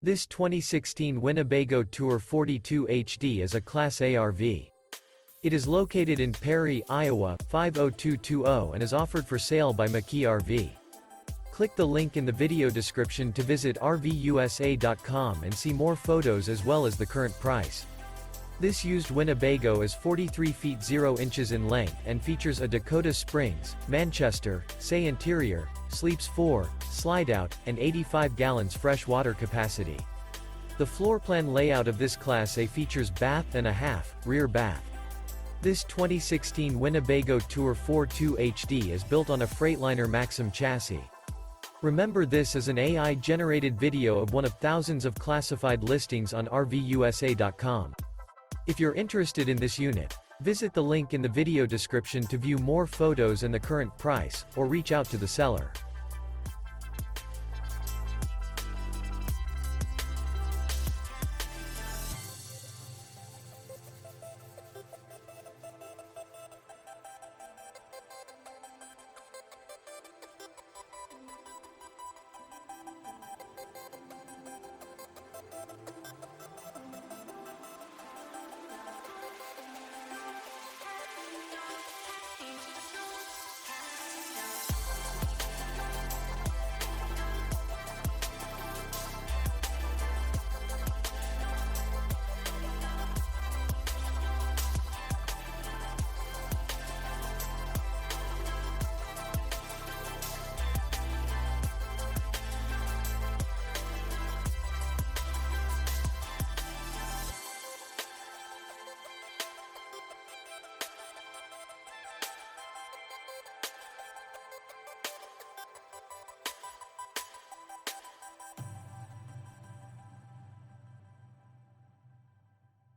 This 2016 Winnebago Tour 42 HD is a Class A RV. It is located in Perry, Iowa, 50220 and is offered for sale by McKee RV. Click the link in the video description to visit RVUSA.com and see more photos as well as the current price. This used Winnebago is 43 feet 0 inches in length and features a Dakota Springs, Manchester, say interior, sleeps 4, Slideout, and 85 gallons fresh water capacity. The floor plan layout of this Class A features bath and a half, rear bath. This 2016 Winnebago Tour 42 HD is built on a Freightliner Maxum chassis. Remember, this is an AI-generated video of one of thousands of classified listings on RVUSA.com. If you're interested in this unit, visit the link in the video description to view more photos and the current price, or reach out to the seller.